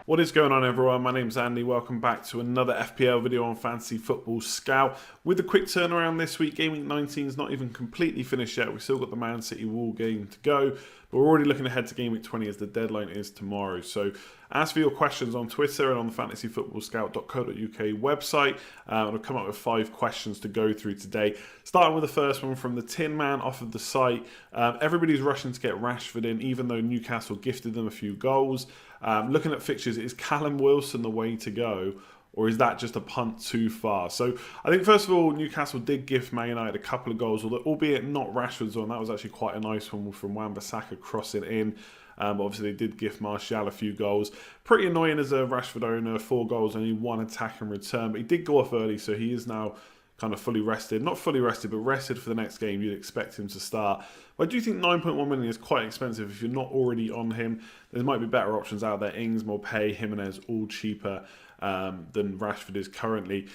What is going on, everyone? My name's Andy. Welcome back to another FPL video on Fantasy Football Scout. With a quick turnaround this week, Gameweek 19 is not even completely finished yet. We've still got the Man City Wall game to go, but we're already looking ahead to Gameweek 20 as the deadline is tomorrow. So ask for your questions on Twitter and on the fantasyfootballscout.co.uk website. I've come up with 5 questions to go through today. Starting with the first one from the Tin Man off of the site. Everybody's rushing to get Rashford in, even though Newcastle gifted them a few goals. Looking at fixtures, is Callum Wilson the way to go, or is that just a punt too far? So I think first of all, Newcastle did gift Man United a couple of goals, albeit not Rashford's one. That was actually quite a nice one from Wan-Bissaka crossing in. Obviously, they did gift Martial a few goals. Pretty annoying as a Rashford owner, 4 goals, only 1 attack in return. But he did go off early, so he is now kind of fully rested. Not fully rested, but rested for the next game. You'd expect him to start. But I do think 9.1 million is quite expensive if you're not already on him. There might be better options out there. Ings, more pay, Jimenez, all cheaper than Rashford is currently.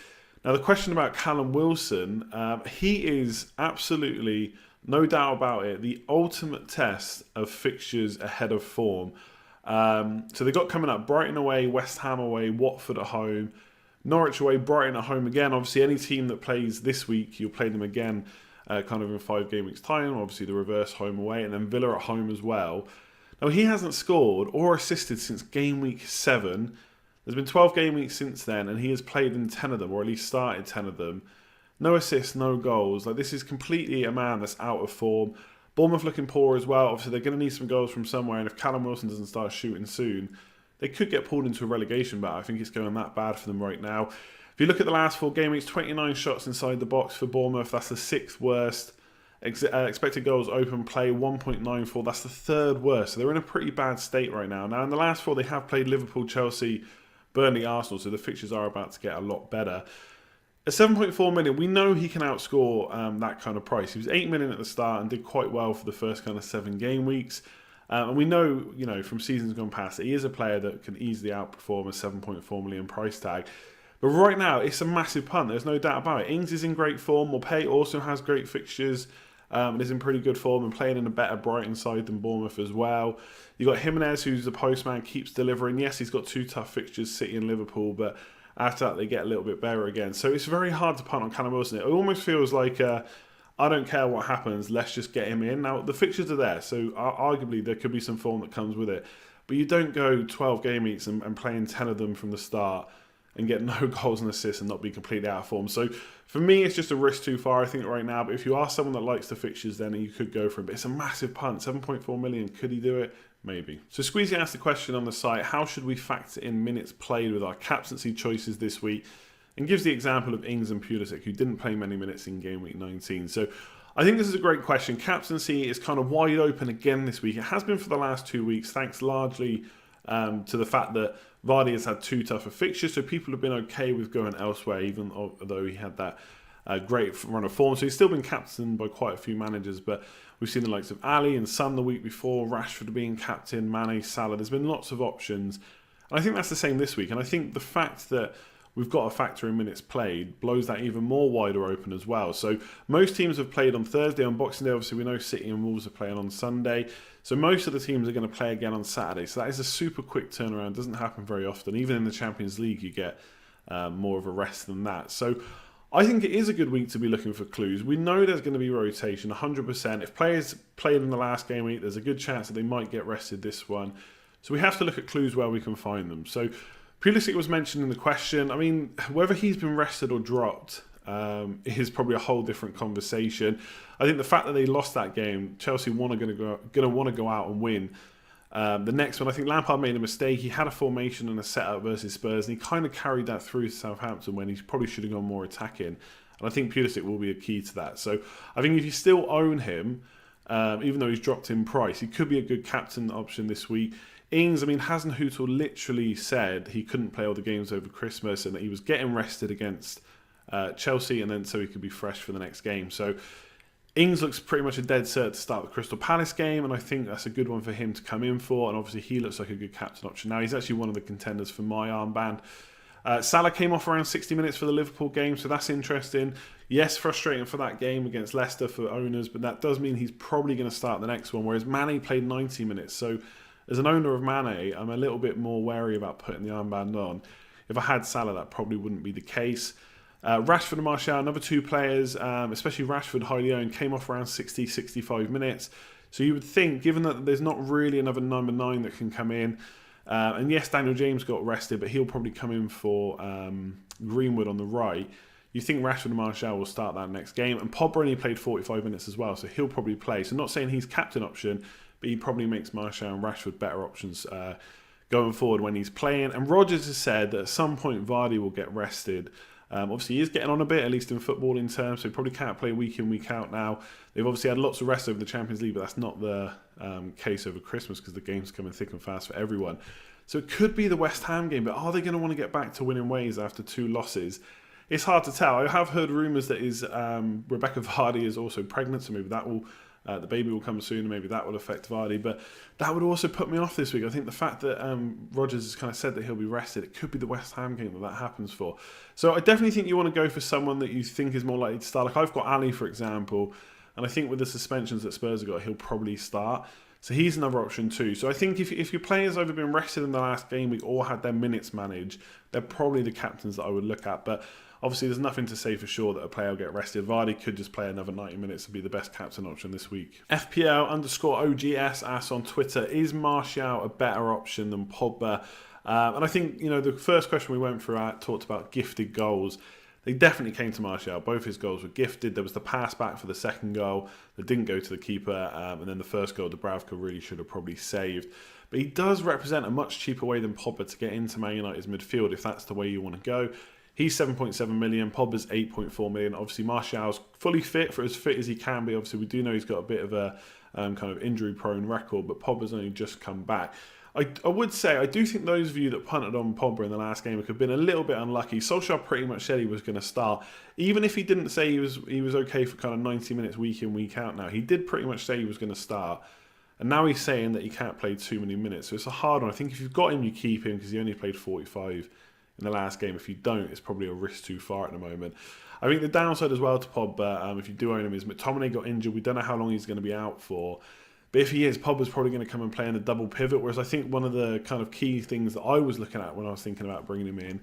Now, the question about Callum Wilson, he is absolutely, no doubt about it, the ultimate test of fixtures ahead of form. So they got coming up Brighton away, West Ham away, Watford at home, Norwich away, Brighton at home again. Obviously, any team that plays this week, you'll play them again kind of in 5 game weeks' time. Obviously, the reverse home away, and then Villa at home as well. Now, he hasn't scored or assisted since game week 7. There's been 12 game weeks since then, and he has played in 10 of them, or at least started 10 of them. No assists, no goals. Like, this is completely a man that's out of form. Bournemouth looking poor as well. Obviously, they're going to need some goals from somewhere, and if Callum Wilson doesn't start shooting soon, they could get pulled into a relegation battle. I think it's going that bad for them right now. If you look at the last 4 game weeks, 29 shots inside the box for Bournemouth. That's the 6th worst. Expected goals open play, 1.94. That's the 3rd worst. So they're in a pretty bad state right now. Now, in the last 4, they have played Liverpool, Chelsea, Burnley, Arsenal. So the fixtures are about to get a lot better. At 7.4 million, we know he can outscore that kind of price. He was 8 million at the start and did quite well for the first kind of 7 game weeks. And we know, from seasons gone past, that he is a player that can easily outperform a 7.4 million price tag. But right now, it's a massive punt. There's no doubt about it. Ings is in great form. Morpay also has great fixtures and is in pretty good form and playing in a better Brighton side than Bournemouth as well. You've got Jimenez, who's the postman, keeps delivering. Yes, he's got 2 tough fixtures, City and Liverpool, but after that, they get a little bit better again. So it's very hard to punt on Callum Wilson. It almost feels like I don't care what happens, let's just get him in. Now, the fixtures are there, so arguably there could be some form that comes with it. But you don't go 12 game weeks and playing 10 of them from the start and get no goals and assists and not be completely out of form. So for me, it's just a risk too far, I think, right now. But if you are someone that likes the fixtures, then you could go for it. But it's a massive punt, 7.4 million. Could he do it? Maybe. So Squeezy asked the question on the site, how should we factor in minutes played with our captaincy choices this week? And gives the example of Ings and Pulisic, who didn't play many minutes in game week 19. So I think this is a great question. Captaincy is kind of wide open again this week. It has been for the last 2 weeks, thanks largely to the fact that Vardy has had 2 tougher fixtures. So people have been okay with going elsewhere, even though he had that great run of form. So he's still been captained by quite a few managers. But we've seen the likes of Ali and Son the week before, Rashford being captain, Mane, Salah. There's been lots of options. And I think that's the same this week. And I think the fact that we've got a factor in minutes played blows that even more wider open as well. So most teams have played on Thursday. On Boxing Day, obviously, we know City and Wolves are playing on Sunday. So most of the teams are going to play again on Saturday. So that is a super quick turnaround. It doesn't happen very often. Even in the Champions League, you get more of a rest than that. So I think it is a good week to be looking for clues. We know there's going to be rotation, 100%. If players played in the last game week, there's a good chance that they might get rested this one. So we have to look at clues where we can find them. So Pulisic was mentioned in the question. I mean, whether he's been rested or dropped is probably a whole different conversation. I think the fact that they lost that game, Chelsea are going to want to go out and win. The next one, I think Lampard made a mistake. He had a formation and a setup versus Spurs, and he kind of carried that through to Southampton when he probably should have gone more attacking. And I think Pulisic will be a key to that. So I think if you still own him, even though he's dropped in price, he could be a good captain option this week. Ings, I mean, Hasenhüttl literally said he couldn't play all the games over Christmas and that he was getting rested against Chelsea and then so he could be fresh for the next game. So Ings looks pretty much a dead cert to start the Crystal Palace game, and I think that's a good one for him to come in for, and obviously he looks like a good captain option. Now, he's actually one of the contenders for my armband. Salah came off around 60 minutes for the Liverpool game, so that's interesting. Yes, frustrating for that game against Leicester for owners, but that does mean he's probably going to start the next one, whereas Mane played 90 minutes, so as an owner of Mane, I'm a little bit more wary about putting the armband on. If I had Salah, that probably wouldn't be the case. Rashford and Martial, another two players, especially Rashford, highly owned, came off around 60, 65 minutes. So you would think, given that there's not really another number 9 that can come in, and yes, Daniel James got rested, but he'll probably come in for Greenwood on the right. You think Rashford and Martial will start that next game, and Pogba only played 45 minutes as well, so he'll probably play. So not saying he's captain option, but he probably makes Martial and Rashford better options going forward when he's playing. And Rodgers has said that at some point Vardy will get rested. Obviously, he is getting on a bit, at least in footballing terms, so he probably can't play week in, week out now. They've obviously had lots of rest over the Champions League, but that's not the case over Christmas because the game's coming thick and fast for everyone. So it could be the West Ham game, but are they going to want to get back to winning ways after 2 losses? It's hard to tell. I have heard rumours that Rebecca Vardy is also pregnant, so maybe that will the baby will come soon, and maybe that will affect Vardy. But that would also put me off this week. I think the fact that Rodgers has kind of said that he'll be rested, it could be the West Ham game that happens for. So I definitely think you want to go for someone that you think is more likely to start. Like I've got Ali, for example, and I think with the suspensions that Spurs have got, he'll probably start. So he's another option too. So I think if your players either been rested in the last game week or had their minutes managed, they're probably the captains that I would look at. But obviously, there's nothing to say for sure that a player will get rested. Vardy could just play another 90 minutes and be the best captain option this week. FPL_OGS asks on Twitter, is Martial a better option than Pogba? And I think, the first question we went through talked about gifted goals. They definitely came to Martial. Both his goals were gifted. There was the pass back for the second goal that didn't go to the keeper. And then the first goal, Dubravka really should have probably saved. But he does represent a much cheaper way than Pogba to get into Man United's midfield if that's the way you want to go. He's 7.7 million, Pogba's 8.4 million. Obviously, Martial's fully fit, for as fit as he can be. Obviously, we do know he's got a bit of a kind of injury-prone record, but Pogba's only just come back. I would say, I do think those of you that punted on Pogba in the last game have been a little bit unlucky. Solskjaer pretty much said he was going to start. Even if he didn't say he was okay for kind of 90 minutes week in, week out now, he did pretty much say he was going to start. And now he's saying that he can't play too many minutes. So it's a hard one. I think if you've got him, you keep him because he only played 45 in the last game. If you don't, it's probably a risk too far at the moment. I think the downside as well to Pogba, if you do own him, is McTominay got injured. We don't know how long he's going to be out for. But if he is, Pogba's probably going to come and play in the double pivot. Whereas I think one of the kind of key things that I was looking at when I was thinking about bringing him in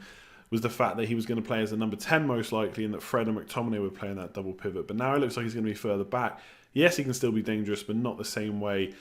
was the fact that he was going to play as a number 10 most likely, and that Fred and McTominay were playing that double pivot. But now it looks like he's going to be further back. Yes, he can still be dangerous, but not the same way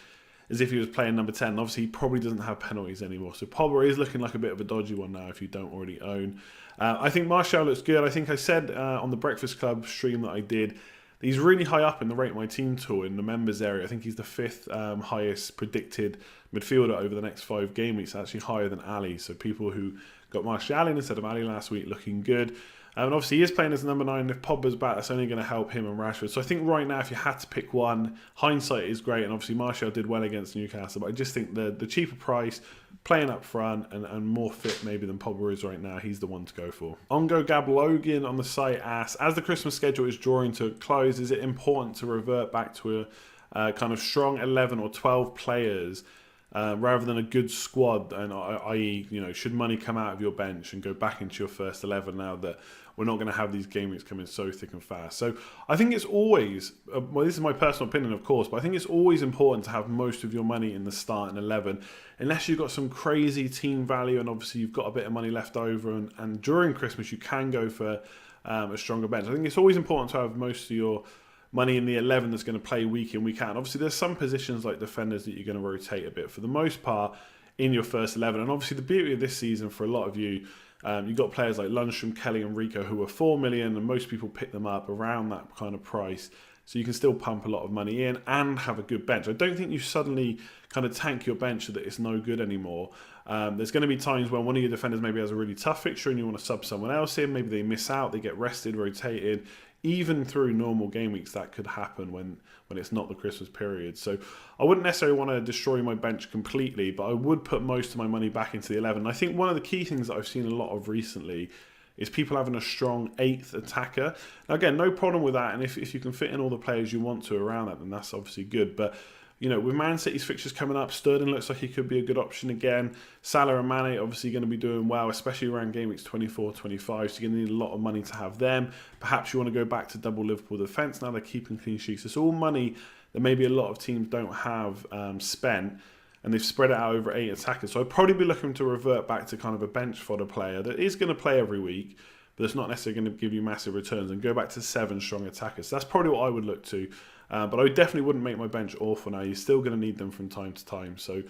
as if he was playing number 10. Obviously, he probably doesn't have penalties anymore. So Pogba is looking like a bit of a dodgy one now if you don't already own. I think Martial looks good. I think I said on the Breakfast Club stream that I did, he's really high up in the Rate My Team tool in the members area. I think he's the 5th highest predicted midfielder over the next 5 game weeks, actually higher than Ali. So people who got Martial in instead of Ali last week looking good. And obviously he is playing as number 9. If Pogba's back, that's only going to help him and Rashford. So I think right now, if you had to pick one, hindsight is great. And obviously Martial did well against Newcastle. But I just think the cheaper price, playing up front and more fit maybe than Pogba is right now, he's the one to go for. Ongo Gab Logan on the site asks, as the Christmas schedule is drawing to a close, is it important to revert back to a kind of strong 11 or 12 players rather than a good squad? And i.e., should money come out of your bench and go back into your first 11 now that we're not going to have these game weeks coming so thick and fast? So I think it's always, well, this is my personal opinion, of course, but I think it's always important to have most of your money in the starting 11, unless you've got some crazy team value and obviously you've got a bit of money left over, and during Christmas you can go for a stronger bench. I think it's always important to have most of your money in the 11 that's going to play week in, week out. And obviously there's some positions like defenders that you're going to rotate a bit. For the most part, in your first 11. And obviously the beauty of this season for a lot of you, you've got players like Lundstrom, Kelly and Rico who are 4 million, and most people pick them up around that kind of price. So you can still pump a lot of money in and have a good bench. I don't think you suddenly kind of tank your bench so that it's no good anymore. There's going to be times when one of your defenders maybe has a really tough fixture and you want to sub someone else in. Maybe they miss out, they get rested, rotated. Even through normal game weeks, that could happen when it's not the Christmas period. So I wouldn't necessarily want to destroy my bench completely, but I would put most of my money back into the 11. I think one of the key things that I've seen a lot of recently is people having a strong 8th attacker. Now again, no problem with that, and if you can fit in all the players you want to around that, then that's obviously good. But with Man City's fixtures coming up, Sterling looks like he could be a good option again. Salah and Mane obviously going to be doing well, especially around game weeks 24, 25. So you're going to need a lot of money to have them. Perhaps you want to go back to double Liverpool defence. Now they're keeping clean sheets. It's all money that maybe a lot of teams don't have spent. and they've spread it out over 8 attackers. So I'd probably be looking to revert back to kind of a bench fodder player that is going to play every week, but it's not necessarily going to give you massive returns, and go back to 7 strong attackers. So that's probably what I would look to. But I definitely wouldn't make my bench awful now. You're still going to need them from time to time. So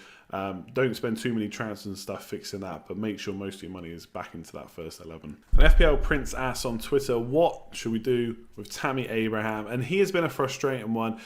don't spend too many transfers and stuff fixing that, but make sure most of your money is back into that first 11. And FPL Prince asks on Twitter, what should we do with Tammy Abraham? And he has been a frustrating one.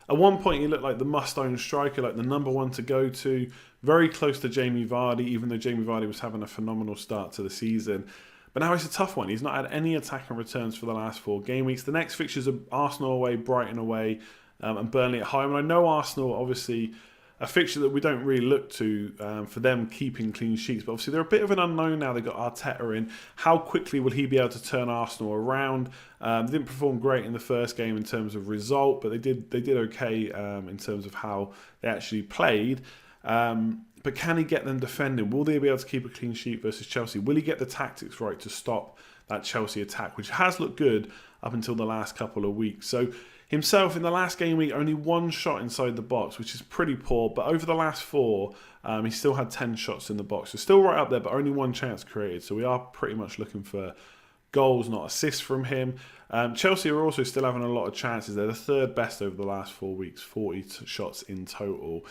At one point, he looked like the must-own striker, like the #1 to go to, very close to Jamie Vardy, even though Jamie Vardy was having a phenomenal start to the season. But now it's a tough one. He's not had any attacking returns for the last 4 game weeks. The next fixtures are Arsenal away, Brighton away, and Burnley at home. And I know Arsenal, obviously, a fixture that we don't really look to for them keeping clean sheets. But obviously, they're a bit of an unknown now. They've got Arteta in. How quickly will he be able to turn Arsenal around? They didn't perform great in the first game in terms of result, but they did okay in terms of how they actually played. But can he get them defending? Will they be able to keep a clean sheet versus Chelsea? Will he get the tactics right to stop that Chelsea attack, which has looked good up until the last couple of weeks? So himself, in the last game week, only 1 shot inside the box, which is pretty poor. But over the last 4, he still had 10 shots in the box. So still right up there, but only 1 chance created. So we are pretty much looking for goals, not assists from him. Chelsea are also still having a lot of chances. They're the 3rd best over the last 4 weeks, 40 shots in total.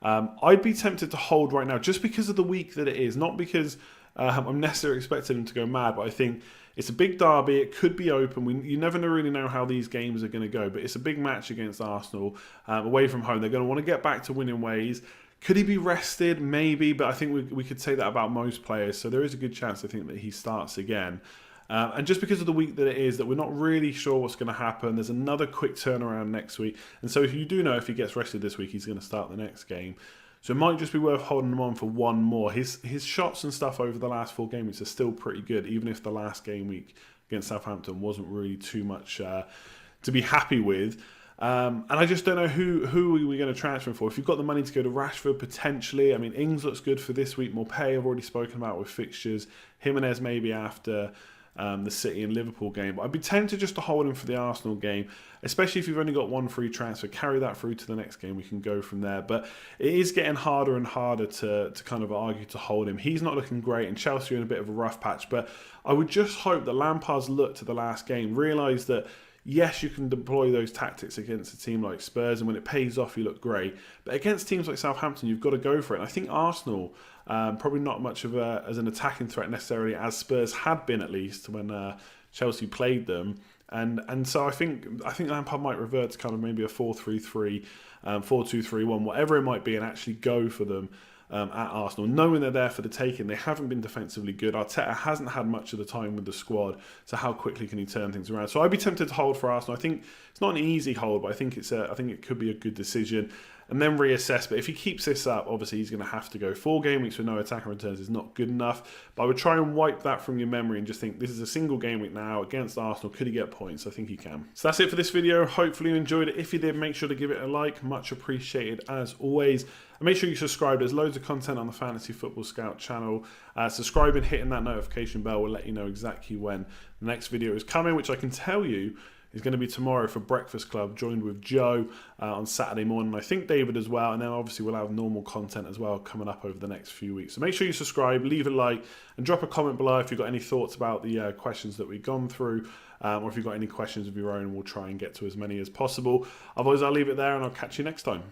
I'd be tempted to hold right now just because of the week that it is, not because I'm necessarily expecting him to go mad, but I think it's a big derby. It could be open. You never really know how these games are going to go, but it's a big match against Arsenal away from home. They're going to want to get back to winning ways. Could he be rested? Maybe, but I think we could say that about most players, so there is a good chance, I think, that he starts again. And just because of the week that it is, that we're not really sure what's going to happen. There's another quick turnaround next week. And so if you do know if he gets rested this week, he's going to start the next game. So it might just be worth holding him on for 1 more. His shots and stuff over the last 4 game weeks are still pretty good, even if the last game week against Southampton wasn't really too much to be happy with. And I just don't know who are we going to transfer him for. If you've got the money to go to Rashford, potentially. I mean, Ings looks good for this week. Morpay I've already spoken about with fixtures. Jimenez maybe after the City and Liverpool game. But I'd be tempted just to hold him for the Arsenal game, especially if you've only got 1 free transfer. Carry that through to the next game. We can go from there. But it is getting harder and harder to kind of argue to hold him. He's not looking great, and Chelsea are in a bit of a rough patch. But I would just hope that Lampard's look to the last game, realise that yes, you can deploy those tactics against a team like Spurs, and when it pays off, you look great. But against teams like Southampton, you've got to go for it. And I think Arsenal, probably not much of as an attacking threat necessarily, as Spurs had been at least when Chelsea played them. And so I think Lampard might revert to kind of maybe a 4-3-3, 4-2-3-1, whatever it might be, and actually go for them at Arsenal, knowing they're there for the taking. They haven't been defensively good. Arteta hasn't had much of the time with the squad, so how quickly can he turn things around? So I'd be tempted to hold for Arsenal. I think it's not an easy hold, but I think it could be a good decision, and then reassess. But if he keeps this up, obviously he's going to have to go. 4 game weeks with no attacking returns is not good enough, but I would try and wipe that from your memory and just think this is a single game week now against Arsenal. Could he get points? I think he can. So that's it for this video. Hopefully you enjoyed it. If you did, make sure to give it a like. Much appreciated as always. And make sure you subscribe. There's loads of content on the Fantasy Football Scout channel. Subscribing, hitting that notification bell will let you know exactly when the next video is coming, which I can tell you is going to be tomorrow for Breakfast Club, joined with Joe on Saturday morning. I think David as well. And then obviously we'll have normal content as well coming up over the next few weeks. So make sure you subscribe, leave a like, and drop a comment below if you've got any thoughts about the questions that we've gone through. Or if you've got any questions of your own, we'll try and get to as many as possible. Otherwise, I'll leave it there and I'll catch you next time.